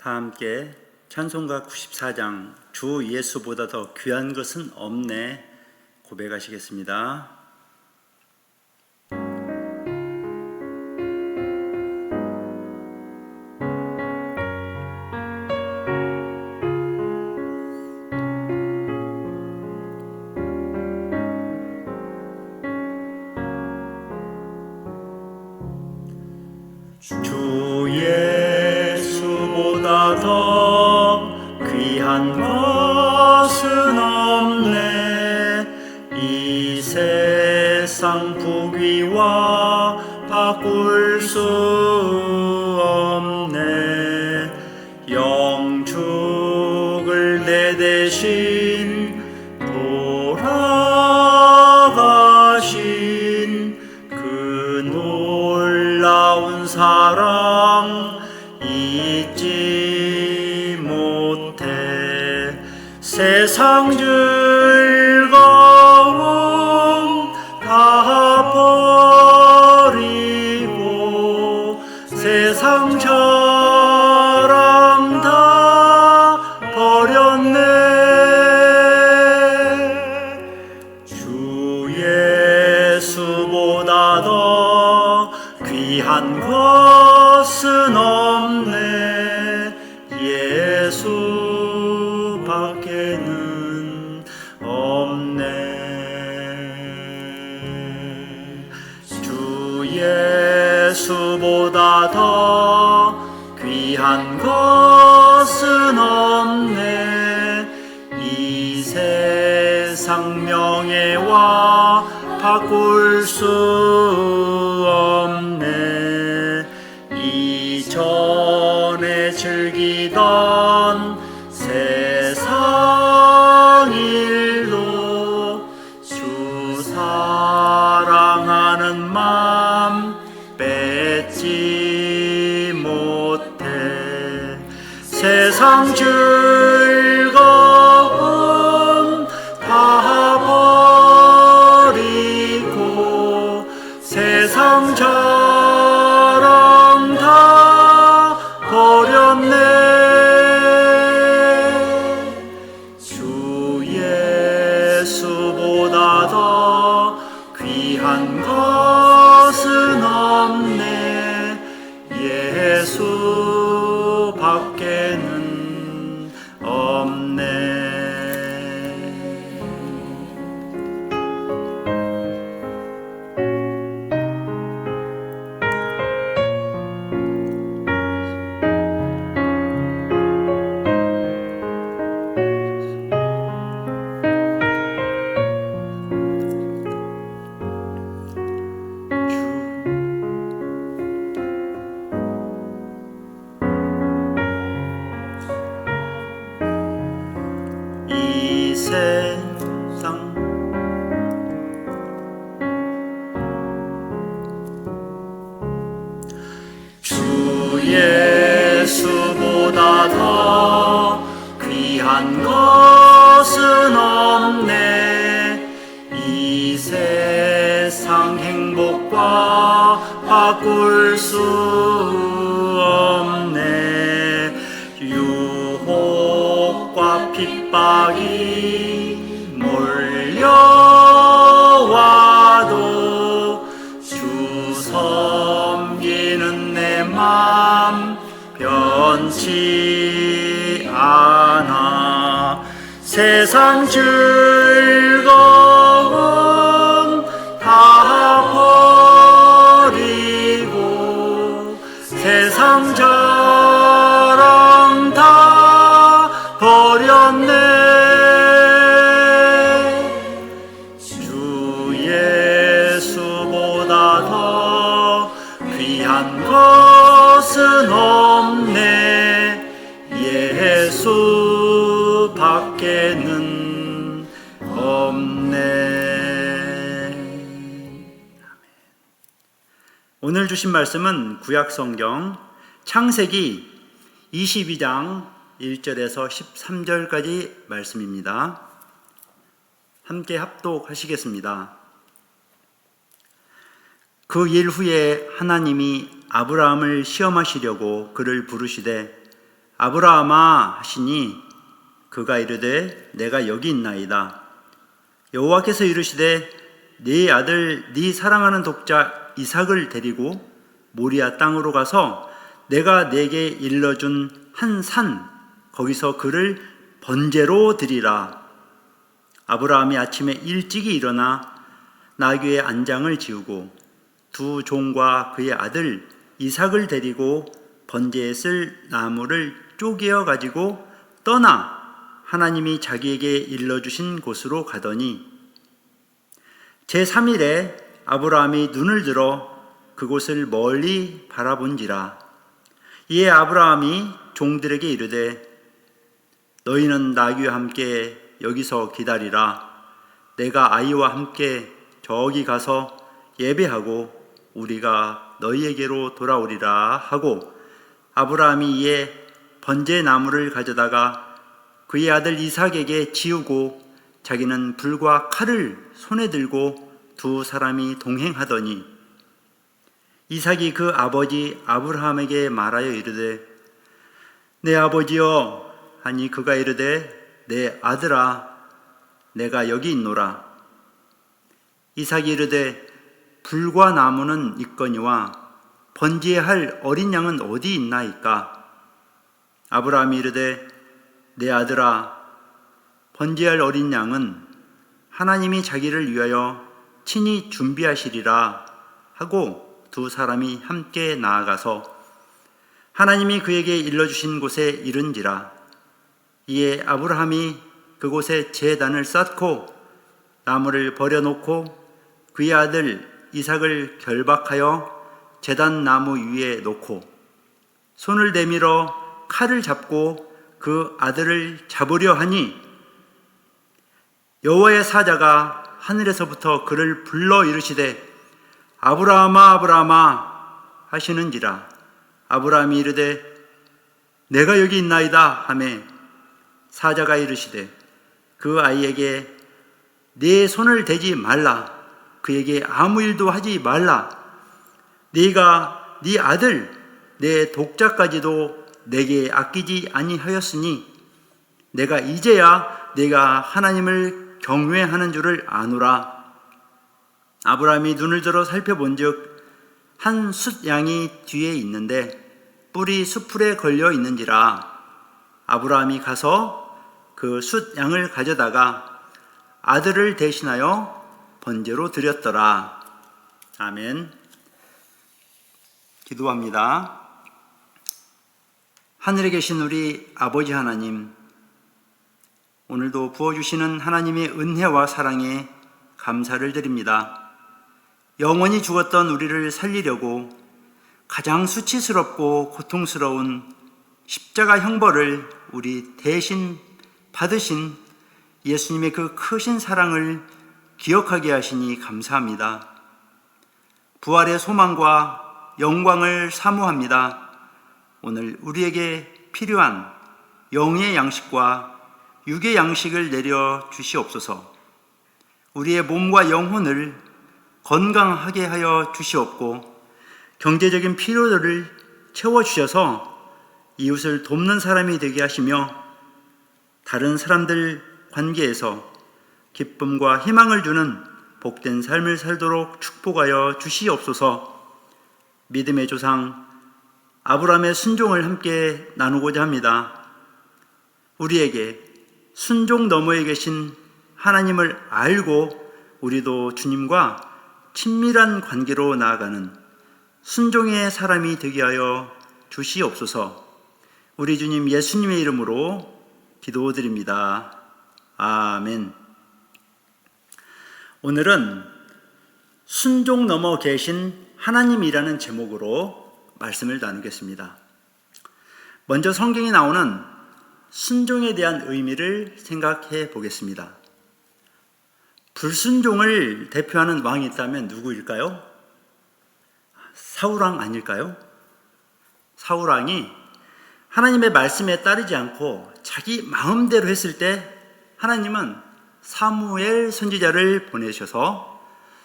다 함께 찬송가 94장 주 예수보다 더 귀한 것은 없네 고백하시겠습니다. 주 예수보다 더 귀한 것은 없네. 이 세상 부귀와 바꿀 수 없네. 영축을 내 대신 돌아가신 그 놀라운 사랑 잊지 못해. 세상 즐거움 다 버리고 세상 자랑 다 버렸네. 주 예수보다 더 귀한 것은 없네. 예수밖에는 없네. 주 예수보다 더 귀한 것은 없네. 이 세상 명예와 바꿀 수 없네. 이전에 즐기던 세상 일로 주 사랑하는 맘 뺏지 못해. 세상 즐거움 다 버리고 세상 자랑 다 버렸네. 주 예수보다 더 귀한 것은 없네. 예수밖에는 없네. 이 세상 주 예수보다 더 귀한 것은 없네. 이 세상 행복과 바꿀 수 없네. 유혹과 핍박이 몰려와도 주 섬기는 내 맘 변치 않아. 세상 즐거움 다 버리고 세상 자랑 다 버렸네. 주 예수보다 더 귀한 것은 없네. 예수밖에는 없네. 오늘 주신 말씀은 구약성경 창세기 22장 1절에서 13절까지 말씀입니다. 함께 합독하시겠습니다. 그 일 후에 하나님이 아브라함을 시험하시려고 그를 부르시되 아브라함아 하시니 그가 이르되 내가 여기 있나이다. 여호와께서 이르시되 네 아들 네 사랑하는 독자 이삭을 데리고 모리아 땅으로 가서 내가 네게 일러준 한 산 거기서 그를 번제로 드리라. 아브라함이 아침에 일찍이 일어나 나귀의 안장을 지우고 두 종과 그의 아들 이삭을 데리고 번제에 쓸 나무를 쪼개어 가지고 떠나 하나님이 자기에게 일러주신 곳으로 가더니 제3일에 아브라함이 눈을 들어 그곳을 멀리 바라본지라. 이에 아브라함이 종들에게 이르되 너희는 나귀와 함께 여기서 기다리라. 내가 아이와 함께 저기 가서 예배하고 우리가 너희에게로 돌아오리라 하고 아브라함이 이에 번제 나무를 가져다가 그의 아들 이삭에게 지우고 자기는 불과 칼을 손에 들고 두 사람이 동행하더니 이삭이 그 아버지 아브라함에게 말하여 이르되 내 아버지여 하니 그가 이르되 내 아들아 내가 여기 있노라. 이삭이 이르되 불과 나무는 있거니와 번제할 어린 양은 어디 있나이까? 아브라함이 이르되 내 아들아 번제할 어린 양은 하나님이 자기를 위하여 친히 준비하시리라 하고 두 사람이 함께 나아가서 하나님이 그에게 일러주신 곳에 이른지라. 이에 아브라함이 그곳에 제단을 쌓고 나무를 버려놓고 그의 아들 이삭을 결박하여 제단 나무 위에 놓고 손을 내밀어 칼을 잡고 그 아들을 잡으려 하니 여호와의 사자가 하늘에서부터 그를 불러 이르시되 아브라함아 아브라함아 하시는지라. 아브라함이 이르되 내가 여기 있나이다 하매 사자가 이르시되 그 아이에게 네 손을 대지 말라. 그에게 아무 일도 하지 말라. 네가 네 아들 내 독자까지도 내게 아끼지 아니하였으니 내가 이제야 내가 하나님을 경외하는 줄을 아노라. 아브라함이 눈을 들어 살펴본즉 한 숫양이 뒤에 있는데 뿔이 숫풀에 걸려 있는지라. 아브라함이 가서 그 숫양을 가져다가 아들을 대신하여 번제로 드렸더라. 아멘. 기도합니다. 하늘에 계신 우리 아버지 하나님, 오늘도 부어주시는 하나님의 은혜와 사랑에 감사를 드립니다. 영원히 죽었던 우리를 살리려고 가장 수치스럽고 고통스러운 십자가 형벌을 우리 대신 받으신 예수님의 그 크신 사랑을 기억하게 하시니 감사합니다. 부활의 소망과 영광을 사모합니다. 오늘 우리에게 필요한 영의 양식과 육의 양식을 내려 주시옵소서. 우리의 몸과 영혼을 건강하게 하여 주시옵고 경제적인 필요들을 채워주셔서 이웃을 돕는 사람이 되게 하시며 다른 사람들 관계에서 기쁨과 희망을 주는 복된 삶을 살도록 축복하여 주시옵소서. 믿음의 조상 아브라함의 순종을 함께 나누고자 합니다. 우리에게 순종 너머에 계신 하나님을 알고 우리도 주님과 친밀한 관계로 나아가는 순종의 사람이 되게 하여 주시옵소서. 우리 주님 예수님의 이름으로 기도드립니다. 아멘. 오늘은 순종 넘어 계신 하나님이라는 제목으로 말씀을 나누겠습니다. 먼저 성경에 나오는 순종에 대한 의미를 생각해 보겠습니다. 불순종을 대표하는 왕이 있다면 누구일까요? 사울왕 아닐까요? 사울왕이 하나님의 말씀에 따르지 않고 자기 마음대로 했을 때 하나님은 사무엘 선지자를 보내셔서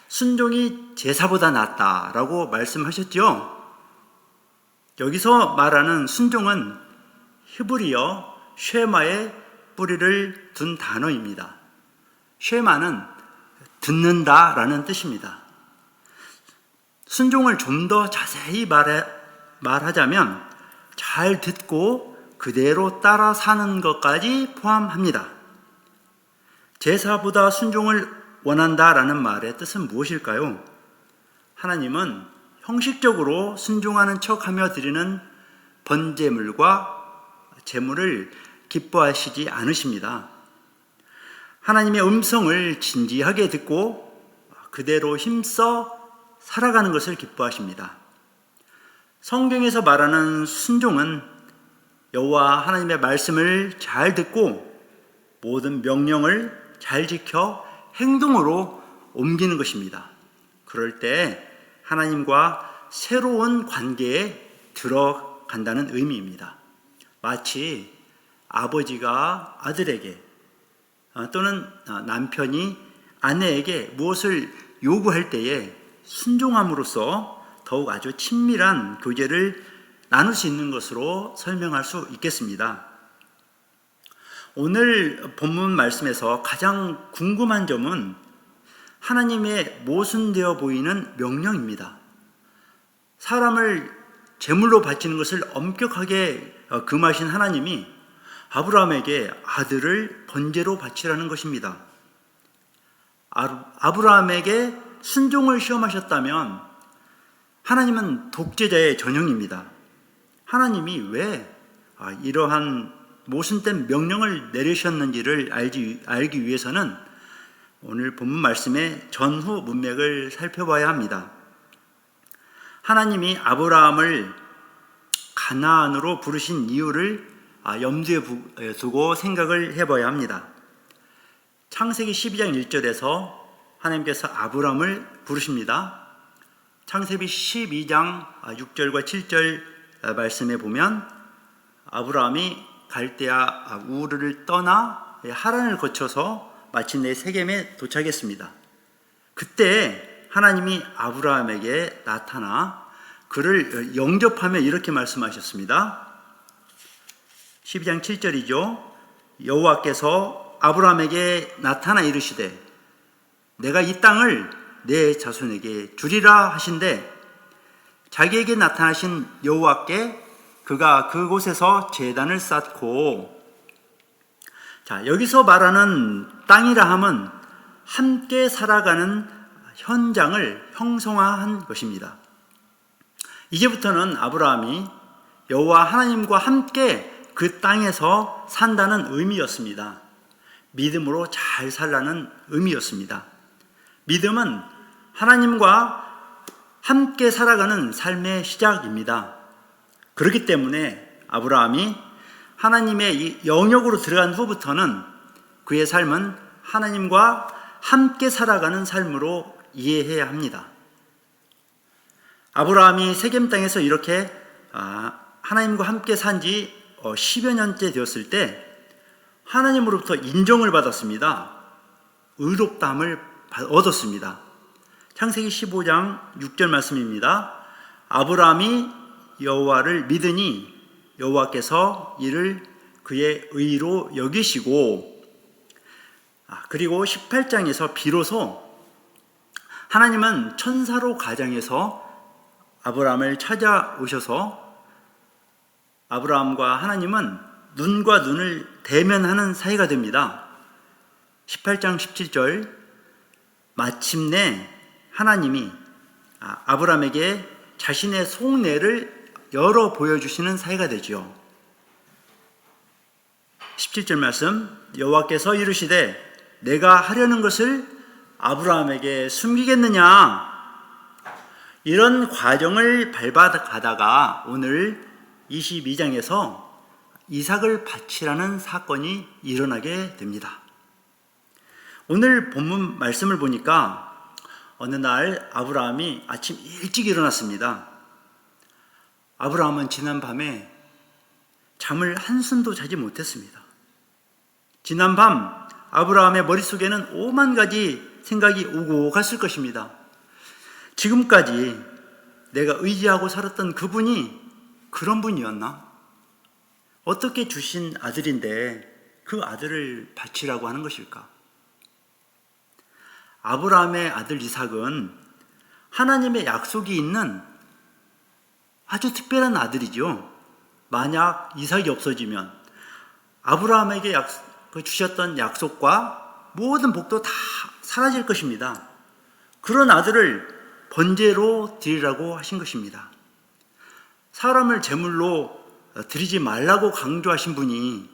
순종이 제사보다 낫다라고 말씀하셨죠. 여기서 말하는 순종은 히브리어 쉐마의 뿌리를 둔 단어입니다. 쉐마는 듣는다라는 뜻입니다. 순종을 좀 더 자세히 말하자면 잘 듣고 그대로 따라 사는 것까지 포함합니다. 제사보다 순종을 원한다라는 말의 뜻은 무엇일까요? 하나님은 형식적으로 순종하는 척하며 드리는 번제물과 제물을 기뻐하시지 않으십니다. 하나님의 음성을 진지하게 듣고 그대로 힘써 살아가는 것을 기뻐하십니다. 성경에서 말하는 순종은 여호와 하나님의 말씀을 잘 듣고 모든 명령을 잘 지켜 행동으로 옮기는 것입니다. 그럴 때 하나님과 새로운 관계에 들어간다는 의미입니다. 마치 아버지가 아들에게 또는 남편이 아내에게 무엇을 요구할 때에 순종함으로써 더욱 아주 친밀한 교제를 나눌 수 있는 것으로 설명할 수 있겠습니다. 오늘 본문 말씀에서 가장 궁금한 점은 하나님의 모순되어 보이는 명령입니다. 사람을 제물로 바치는 것을 엄격하게 금하신 하나님이 아브라함에게 아들을 번제로 바치라는 것입니다. 아브라함에게 순종을 시험하셨다면 하나님은 독재자의 전형입니다. 하나님이 왜 이러한 모순된 명령을 내리셨는지를 알기 위해서는 오늘 본문 말씀의 전후 문맥을 살펴봐야 합니다. 하나님이 아브라함을 가나안으로 부르신 이유를 염두에 두고 생각을 해봐야 합니다. 창세기 12장 1절에서 하나님께서 아브라함을 부르십니다. 창세기 12장 6절과 7절 말씀에 보면 아브라함이 갈대아 우르를 떠나 하란을 거쳐서 마침내 세겜에 도착했습니다. 그때 하나님이 아브라함에게 나타나 그를 영접하며 이렇게 말씀하셨습니다. 12장 7절이죠. 여호와께서 아브라함에게 나타나 이르시되 내가 이 땅을 내 자손에게 주리라 하신대 자기에게 나타나신 여호와께 그가 그곳에서 제단을 쌓고 여기서 말하는 땅이라 함은 함께 살아가는 현장을 형성화한 것입니다. 이제부터는 아브라함이 여호와 하나님과 함께 그 땅에서 산다는 의미였습니다. 믿음으로 잘 살라는 의미였습니다. 믿음은 하나님과 함께 살아가는 삶의 시작입니다. 그렇기 때문에 아브라함이 하나님의 이 영역으로 들어간 후부터는 그의 삶은 하나님과 함께 살아가는 삶으로 이해해야 합니다. 아브라함이 세겜 땅에서 이렇게 하나님과 함께 산 지 10여 년째 되었을 때 하나님으로부터 인정을 받았습니다. 의롭다함을 얻었습니다. 창세기 15장 6절 말씀입니다. 아브라함이 여호와를 믿으니 여호와께서 이를 그의 의로 여기시고 그리고 18장에서 비로소 하나님은 천사로 가장해서 아브라함을 찾아오셔서 아브라함과 하나님은 눈과 눈을 대면하는 사이가 됩니다. 18장 17절 마침내 하나님이 아브라함에게 자신의 속내를 열어 보여주시는 사이가 되죠. 17절 말씀 여호와께서 이르시되 내가 하려는 것을 아브라함에게 숨기겠느냐. 이런 과정을 밟아가다가 오늘 22장에서 이삭을 바치라는 사건이 일어나게 됩니다. 오늘 본문 말씀을 보니까 어느 날 아브라함이 아침 일찍 일어났습니다. 아브라함은 지난 밤에 잠을 한숨도 자지 못했습니다. 지난 밤 아브라함의 머릿속에는 오만 가지 생각이 오고 갔을 것입니다. 지금까지 내가 의지하고 살았던 그분이 그런 분이었나? 어떻게 주신 아들인데 그 아들을 바치라고 하는 것일까? 아브라함의 아들 이삭은 하나님의 약속이 있는 아주 특별한 아들이죠. 만약 이삭이 없어지면 아브라함에게 주셨던 약속과 모든 복도 다 사라질 것입니다. 그런 아들을 번제로 드리라고 하신 것입니다. 사람을 제물로 드리지 말라고 강조하신 분이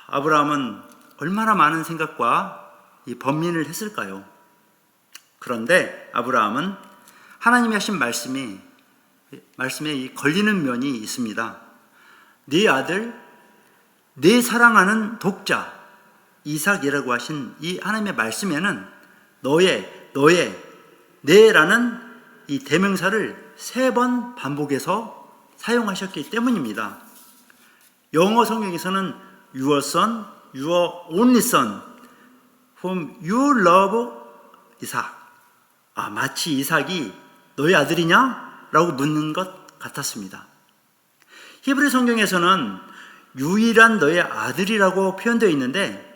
아브라함은 얼마나 많은 생각과 이 번민을 했을까요? 그런데 아브라함은 하나님이 하신 말씀에 걸리는 면이 있습니다. 네 아들, 네 사랑하는 독자 이삭이라고 하신 이 하나님의 말씀에는 너의, 네라는 이 대명사를 3번 반복해서 사용하셨기 때문입니다. 영어 성경에서는 your son, your only son, whom you love, 이삭. 마치 이삭이 너의 아들이냐? 라고 묻는 것 같았습니다. 히브리 성경에서는 유일한 너의 아들이라고 표현되어 있는데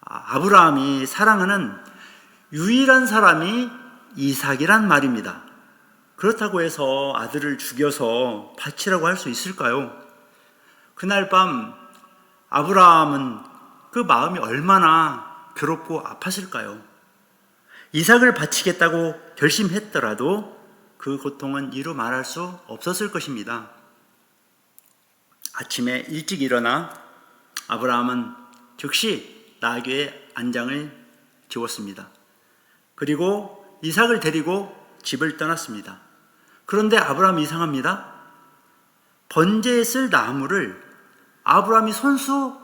아브라함이 사랑하는 유일한 사람이 이삭이란 말입니다. 그렇다고 해서 아들을 죽여서 바치라고 할 수 있을까요? 그날 밤 아브라함은 그 마음이 얼마나 괴롭고 아팠을까요? 이삭을 바치겠다고 결심했더라도 그 고통은 이루 말할 수 없었을 것입니다. 아침에 일찍 일어나 아브라함은 즉시 나귀의 안장을 지웠습니다. 그리고 이삭을 데리고 집을 떠났습니다. 그런데 아브라함이 이상합니다. 번제에 쓸 나무를 아브라함이 손수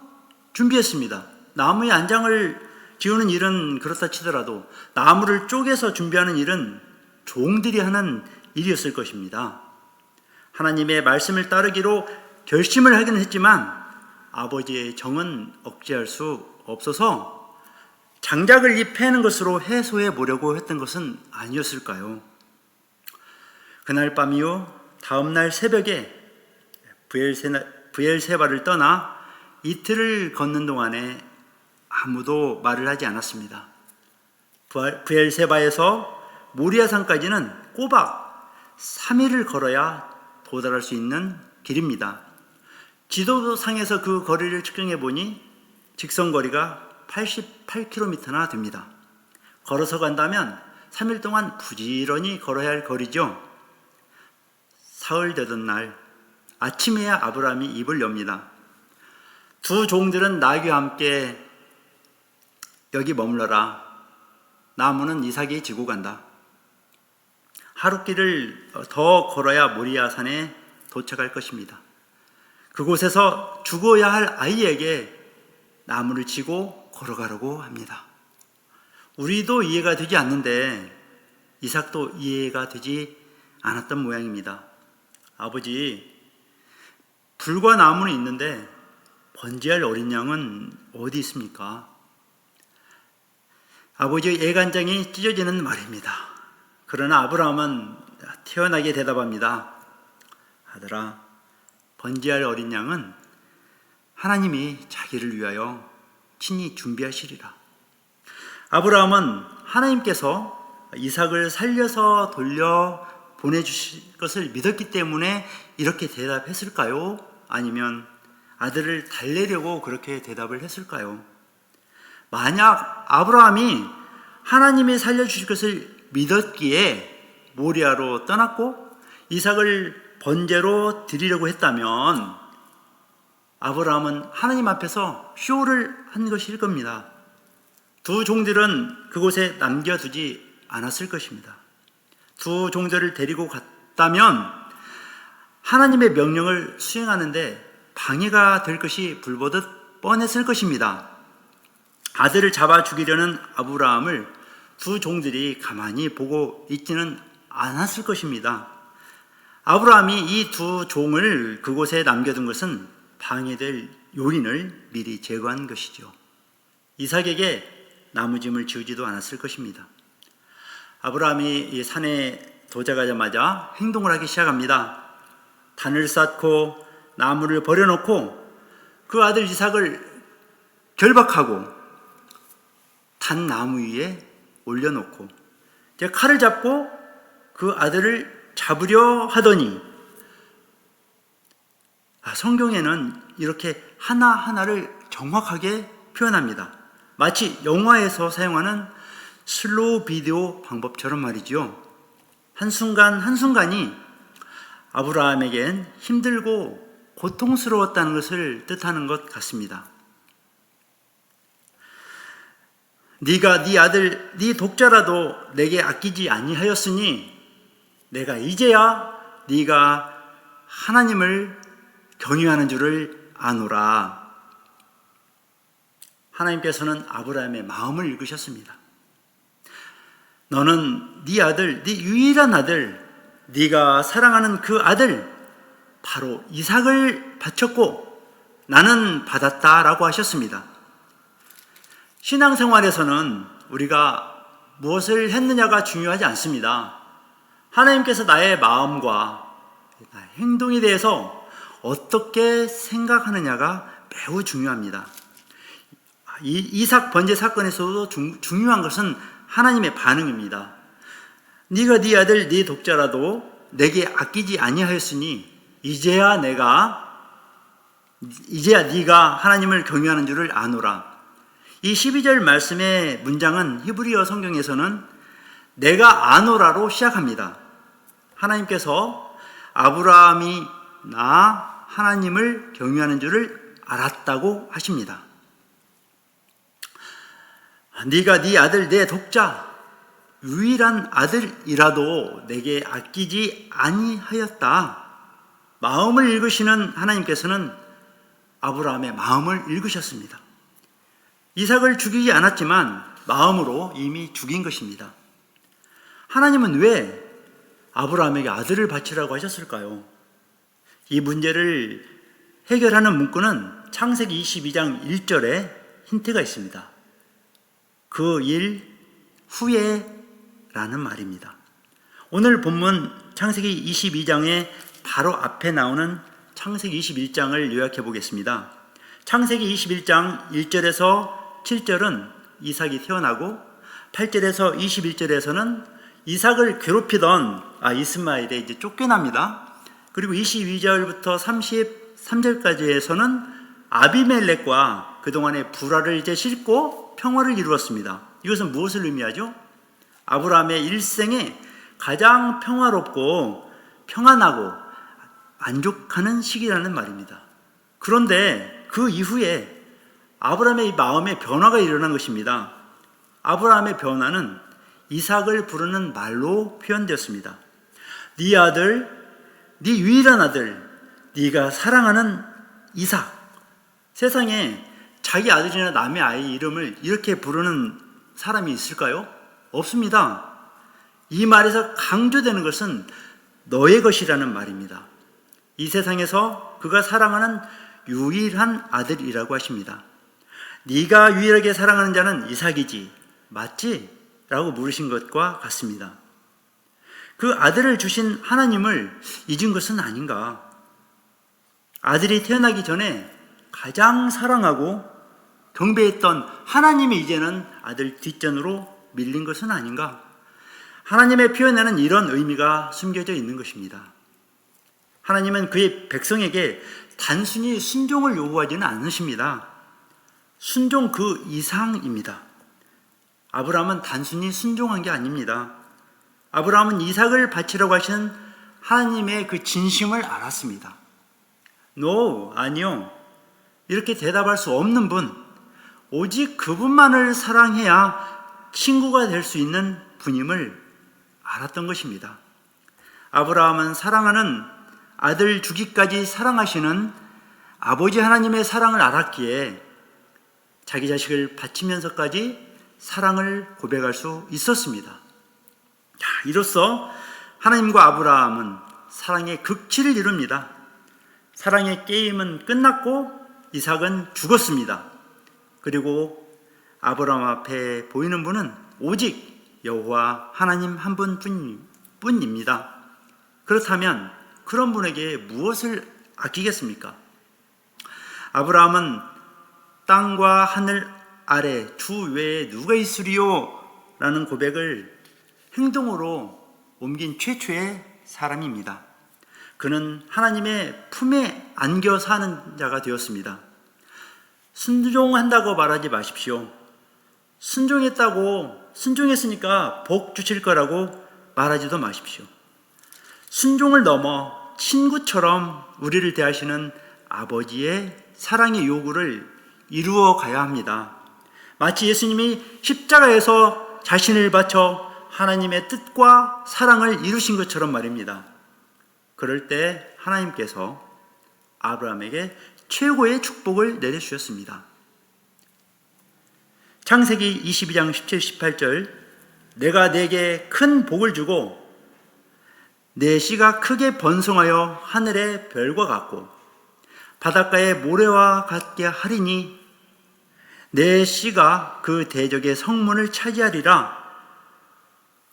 준비했습니다. 나무의 안장을 지우는 일은 그렇다 치더라도 나무를 쪼개서 준비하는 일은 종들이 하는 일이었을 것입니다. 하나님의 말씀을 따르기로 결심을 하기는 했지만 아버지의 정은 억제할 수 없어서 장작을 패는 것으로 해소해 보려고 했던 것은 아니었을까요? 그날 밤 이후 다음날 새벽에 브엘세바를 떠나 이틀을 걷는 동안에 아무도 말을 하지 않았습니다. 브엘세바에서 모리아산까지는 꼬박 3일을 걸어야 도달할 수 있는 길입니다. 지도상에서 그 거리를 측정해 보니 직선거리가 88km나 됩니다. 걸어서 간다면 3일 동안 부지런히 걸어야 할 거리죠. 사흘 되던 날 아침에야 아브라함이 입을 엽니다. 두 종들은 나귀와 함께 여기 머물러라. 나무는 이삭이 지고 간다. 하룻길을 더 걸어야 모리아산에 도착할 것입니다. 그곳에서 죽어야 할 아이에게 나무를 지고 걸어가라고 합니다. 우리도 이해가 되지 않는데 이삭도 이해가 되지 않았던 모양입니다. 아버지, 불과 나무는 있는데 번제할 어린 양은 어디 있습니까? 아버지의 애간장이 찢어지는 말입니다. 그러나 아브라함은 태연하게 대답합니다. 아들아, 번제할 어린 양은 하나님이 자기를 위하여 친히 준비하시리라. 아브라함은 하나님께서 이삭을 살려서 돌려 보내주실 것을 믿었기 때문에 이렇게 대답했을까요? 아니면 아들을 달래려고 그렇게 대답을 했을까요? 만약 아브라함이 하나님이 살려주실 것을 믿었기에 모리아로 떠났고 이삭을 번제로 드리려고 했다면 아브라함은 하나님 앞에서 쇼를 한 것일 겁니다. 두 종들은 그곳에 남겨두지 않았을 것입니다. 두 종들을 데리고 갔다면 하나님의 명령을 수행하는데 방해가 될 것이 불보듯 뻔했을 것입니다. 아들을 잡아 죽이려는 아브라함을 두 종들이 가만히 보고 있지는 않았을 것입니다. 아브라함이 이 두 종을 그곳에 남겨둔 것은 방해될 요인을 미리 제거한 것이죠. 이삭에게 나무짐을 지우지도 않았을 것입니다. 아브라함이 이 산에 도착하자마자 행동을 하기 시작합니다. 단을 쌓고 나무를 버려놓고 그 아들 이삭을 결박하고 단 나무 위에 올려놓고 이제 칼을 잡고 그 아들을 잡으려 하더니 성경에는 이렇게 하나하나를 정확하게 표현합니다. 마치 영화에서 사용하는 슬로우 비디오 방법처럼 말이죠. 한순간 한순간이 아브라함에겐 힘들고 고통스러웠다는 것을 뜻하는 것 같습니다. 네가 네 아들 네 독자라도 내게 아끼지 아니하였으니 내가 이제야 네가 하나님을 경유하는 줄을 아노라. 하나님께서는 아브라함의 마음을 읽으셨습니다. 너는 네 아들, 네 유일한 아들, 네가 사랑하는 그 아들 바로 이삭을 바쳤고 나는 받았다라고 하셨습니다. 신앙생활에서는 우리가 무엇을 했느냐가 중요하지 않습니다. 하나님께서 나의 마음과 나의 행동에 대해서 어떻게 생각하느냐가 매우 중요합니다. 이삭 번제 사건에서도 중요한 것은 하나님의 반응입니다. 네가 네 아들 네 독자라도 내게 아끼지 아니하였으니 이제야 네가 하나님을 경유하는 줄을 아노라. 이 12절 말씀의 문장은 히브리어 성경에서는 내가 아노라로 시작합니다. 하나님께서 아브라함이 나 하나님을 경유하는 줄을 알았다고 하십니다. 네가 네 아들 내 독자 유일한 아들이라도 내게 아끼지 아니하였다. 마음을 읽으시는 하나님께서는 아브라함의 마음을 읽으셨습니다. 이삭을 죽이지 않았지만 마음으로 이미 죽인 것입니다. 하나님은 왜 아브라함에게 아들을 바치라고 하셨을까요? 이 문제를 해결하는 문구는 창세기 22장 1절에 힌트가 있습니다. 그 일 후에 라는 말입니다. 오늘 본문 창세기 22장의 바로 앞에 나오는 창세기 21장을 요약해 보겠습니다. 창세기 21장 1절에서 7절은 이삭이 태어나고 8절에서 21절에서는 이삭을 괴롭히던 이스마엘에 이제 쫓겨납니다. 그리고 22절부터 33절까지에서는 아비멜렉과 그동안의 불화를 이제 싣고 평화를 이루었습니다. 이것은 무엇을 의미하죠? 아브라함의 일생에 가장 평화롭고 평안하고 만족하는 시기라는 말입니다. 그런데 그 이후에 아브라함의 마음에 변화가 일어난 것입니다. 아브라함의 변화는 이삭을 부르는 말로 표현되었습니다. 네 아들, 네 유일한 아들, 네가 사랑하는 이삭. 세상에 자기 아들이나 남의 아이 이름을 이렇게 부르는 사람이 있을까요? 없습니다. 이 말에서 강조되는 것은 너의 것이라는 말입니다. 이 세상에서 그가 사랑하는 유일한 아들이라고 하십니다. 네가 유일하게 사랑하는 자는 이삭이지 맞지? 라고 물으신 것과 같습니다. 그 아들을 주신 하나님을 잊은 것은 아닌가? 아들이 태어나기 전에 가장 사랑하고 경배했던 하나님이 이제는 아들 뒷전으로 밀린 것은 아닌가? 하나님의 표현에는 이런 의미가 숨겨져 있는 것입니다. 하나님은 그의 백성에게 단순히 순종을 요구하지는 않으십니다. 순종 그 이상입니다. 아브라함은 단순히 순종한 게 아닙니다. 아브라함은 이삭을 바치라고 하시는 하나님의 그 진심을 알았습니다. No, 아니요. 이렇게 대답할 수 없는 분, 오직 그분만을 사랑해야 친구가 될 수 있는 분임을 알았던 것입니다. 아브라함은 사랑하는 아들 주기까지 사랑하시는 아버지 하나님의 사랑을 알았기에 자기 자식을 바치면서까지 사랑을 고백할 수 있었습니다. 이로써 하나님과 아브라함은 사랑의 극치를 이룹니다. 사랑의 게임은 끝났고 이삭은 죽었습니다. 그리고 아브라함 앞에 보이는 분은 오직 여호와 하나님 한 분뿐입니다. 그렇다면 그런 분에게 무엇을 아끼겠습니까? 아브라함은 땅과 하늘 아래 주 외에 누가 있으리요? 라는 고백을 행동으로 옮긴 최초의 사람입니다. 그는 하나님의 품에 안겨 사는 자가 되었습니다. 순종한다고 말하지 마십시오. 순종했으니까 복 주실 거라고 말하지도 마십시오. 순종을 넘어 친구처럼 우리를 대하시는 아버지의 사랑의 요구를 이루어 가야 합니다. 마치 예수님이 십자가에서 자신을 바쳐 하나님의 뜻과 사랑을 이루신 것처럼 말입니다. 그럴 때 하나님께서 아브라함에게 최고의 축복을 내려주셨습니다. 창세기 22장 17, 18절 내가 네게 큰 복을 주고 내 씨가 크게 번성하여 하늘의 별과 같고 바닷가의 모래와 같게 하리니 내 씨가 그 대적의 성문을 차지하리라.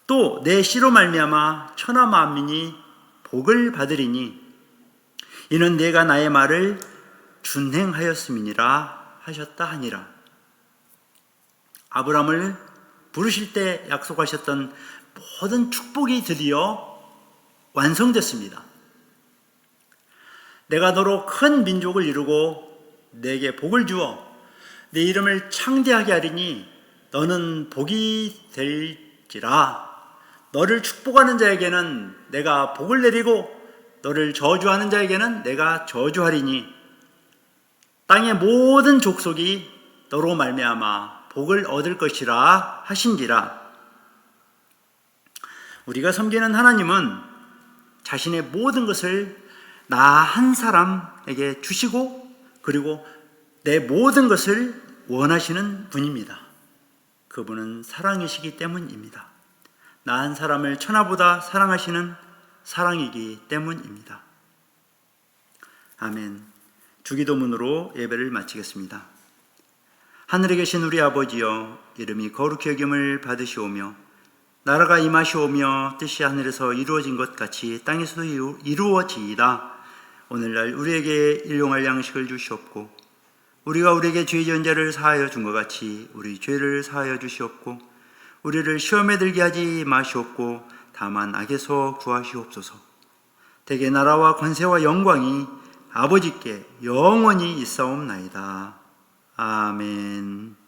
또 내 씨로 말미암아 천하 만민이 복을 받으리니 이는 내가 나의 말을 준행하였음이니라 하셨다 하니라. 아브라함을 부르실 때 약속하셨던 모든 축복이 드디어 완성됐습니다. 내가 너로 큰 민족을 이루고 내게 복을 주어 내 이름을 창대하게 하리니 너는 복이 될지라. 너를 축복하는 자에게는 내가 복을 내리고 너를 저주하는 자에게는 내가 저주하리니 땅의 모든 족속이 너로 말미암아 복을 얻을 것이라 하신지라. 우리가 섬기는 하나님은 자신의 모든 것을 나 한 사람에게 주시고 그리고 내 모든 것을 원하시는 분입니다. 그분은 사랑이시기 때문입니다. 나 한 사람을 천하보다 사랑하시는 사랑이기 때문입니다. 아멘. 주기도문으로 예배를 마치겠습니다. 하늘에 계신 우리 아버지여, 이름이 거룩히 여김을 받으시오며 나라가 임하시오며 뜻이 하늘에서 이루어진 것 같이 땅에서도 이루어지이다. 오늘날 우리에게 일용할 양식을 주시옵고 우리가 우리에게 죄 지은 자를 사하여 준 것 같이 우리 죄를 사하여 주시옵고 우리를 시험에 들게 하지 마시옵고 다만 악에서 구하시옵소서. 대개 나라와 권세와 영광이 아버지께 영원히 있사옵나이다. 아멘.